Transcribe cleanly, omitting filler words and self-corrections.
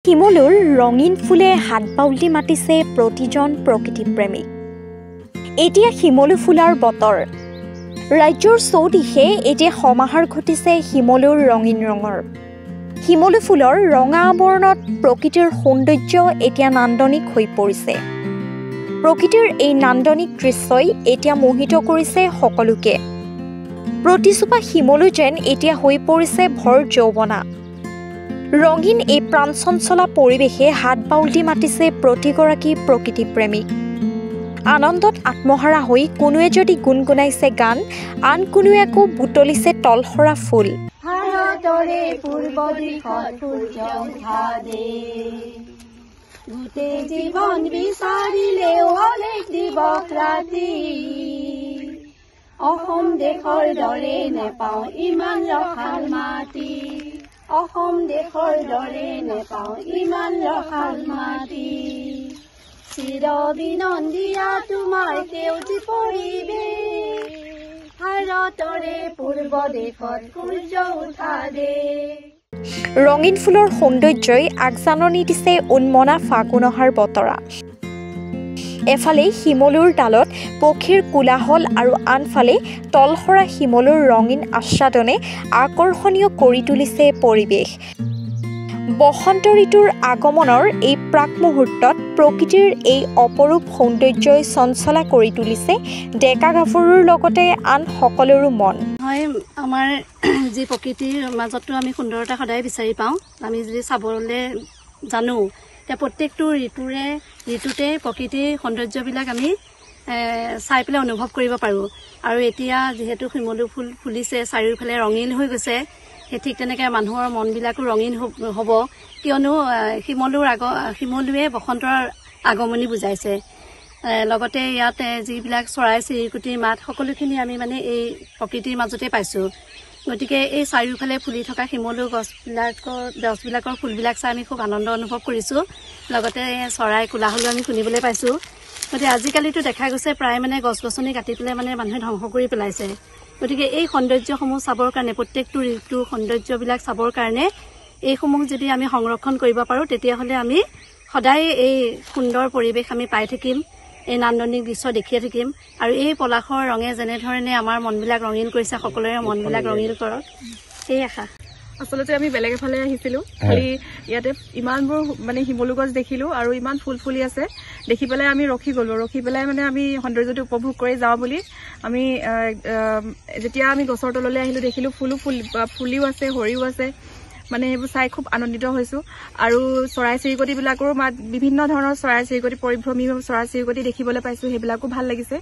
শিমলুৰ ৰঙীন ফুলে হাত বাউলি মাতিছে প্ৰতিজন প্ৰকৃতিপ্ৰেমী। এতিয়া শিমলু ফুলাৰ বতৰ। ৰাজ্যৰ চৌদিশে এতিয়া সমাহাৰ ঘটিছে শিমলুৰ ৰঙীন ৰঙৰ। শিমলু ফুলৰ ৰঙা আৱৰণত প্ৰকৃতিৰ সৌন্দৰ্য এতিয়া নান্দনিক হৈ পৰিছে। প্ৰকৃতিৰ এই নান্দনিক দৃশ্যই এতিয়া মোহিত কৰিছে সকলোকে। প্ৰতিজোপা শিমলু যেন এতিয়া হৈ পৰিছে ভৰ যৌৱনা। ৰঙীন এই প্ৰাণচঞ্চলা পৰিৱেশে হাত বাউলি মাতিছে প্ৰতিগৰাকী প্ৰকৃতিপ্ৰেমীক। আনন্দত আত্মহাৰা হৈ কোনোৱে যদি গুণগুণাইছে গান, আন কোনোৱে আকৌ বুটলিছে তলসৰা ফুল। গোটেই জীৱন বিচাৰিলে দিৱস ৰাতি, অসম দেশৰ দৰে নেপাওঁ ইমান ৰসাল মাটি, অসম দেশৰ দৰে নেপাওঁ ইমান ৰসাল মাটি। চিৰ বিনন্দিয়া তোমাৰ সেউজী পৰিৱেশ, ভাৰতৰে পূৰ্ব দেশত সূৰ্য উঠা দেশ। ৰঙীন ফুলৰ সৌন্দৰ্যই আগজাননী দিছে উন্মনা ফাগুন অহাৰ বতৰা। এফালে শিমলুৰ ডালত পক্ষীৰ কোলাহল আৰু আনফালে তলসৰা শিমলুৰ ৰঙীন আস্বাদনে আকৰ্ষণীয় কৰি তুলিছে পৰিৱেশ। বসন্ত ঋতুৰ আগমনৰ এই প্ৰাক মুহূৰ্তত প্ৰকৃতিৰ এই অপৰূপ সৌন্দৰ্যই চঞ্চলা কৰি তুলিছে ডেকা গাভৰুৰ লগতে আন সকলোৰো মন। হয়, আমাৰ যি প্ৰকৃতিৰ মাজতো আমি সুন্দৰতা সদায় বিচাৰি পাওঁ। আমি যদি চাবলৈ জানো, এতিয়া প্ৰত্যেকটো ঋতুতে প্ৰকৃতিৰ সৌন্দৰ্যবিলাক আমি চাই পেলাই অনুভৱ কৰিব পাৰোঁ। আৰু এতিয়া যিহেতু শিমলু ফুল ফুলিছে, চাৰিওফালে ৰঙীন হৈ গৈছে, সেই ঠিক তেনেকৈ মানুহৰ মনবিলাকো ৰঙীন হ'ব, কিয়নো শিমলুৱে বসন্তৰ আগমনি বুজাইছে। লগতে ইয়াত যিবিলাক চৰাই চিৰিকটিৰ মাত, সকলোখিনি আমি এই প্ৰকৃতিৰ মাজতে পাইছোঁ। গতিকে এই চাৰিওফালে ফুলি থকা শিমলু গছবিলাকৰ ফুলবিলাক চাই আমি খুব আনন্দ অনুভৱ কৰিছোঁ। লগতে চৰাই কোলাহলো আমি শুনিবলৈ পাইছোঁ। গতিকে আজিকালিতো দেখা গৈছে প্ৰায় গছ গছনি কাটি পেলাই মানুহে ধ্বংস কৰি পেলাইছে। গতিকে এই সৌন্দৰ্যসমূহ চাবৰ কাৰণে, প্ৰত্যেকটো ঋতুৰ সৌন্দৰ্যবিলাক চাবৰ কাৰণে এইসমূহ যদি আমি সংৰক্ষণ কৰিব পাৰোঁ, তেতিয়াহ'লে আমি সদায় এই সুন্দৰ পৰিৱেশ আমি পাই থাকিম, এই নান্দনিক দৃশ্য দেখিয়ে থাকিম। আৰু এই পলাশৰ ৰঙে যেনেধৰণে আমাৰ মনবিলাক ৰঙীন কৰিছে, সকলোৰে মনবিলাক ৰঙীন কৰক, সেই আশা। আচলতে আমি বেলেগ এফালে আহিছিলোঁ, খালি ইয়াতে ইমানবোৰ শিমলু গছ দেখিলোঁ আৰু ইমান ফুল ফুলি আছে দেখি পেলাই আমি ৰখি গ'লোঁ। ৰখি পেলাই আমি সৌন্দৰ্যটো উপভোগ কৰি যাওঁ বুলি আমি যেতিয়া আমি গছৰ তললৈ আহিলোঁ, দেখিলোঁ ফুলিও আছে, সৰিও আছে। সেইবোৰ চাই খুব আনন্দিত হৈছোঁ। আৰু চৰাই চিৰিকটিবিলাকৰো মাত, বিভিন্ন ধৰণৰ চৰাই চিৰিকটি, পৰিভ্ৰমী চৰাই চিৰিকটি দেখিবলৈ পাইছোঁ, সেইবিলাকো ভাল লাগিছে।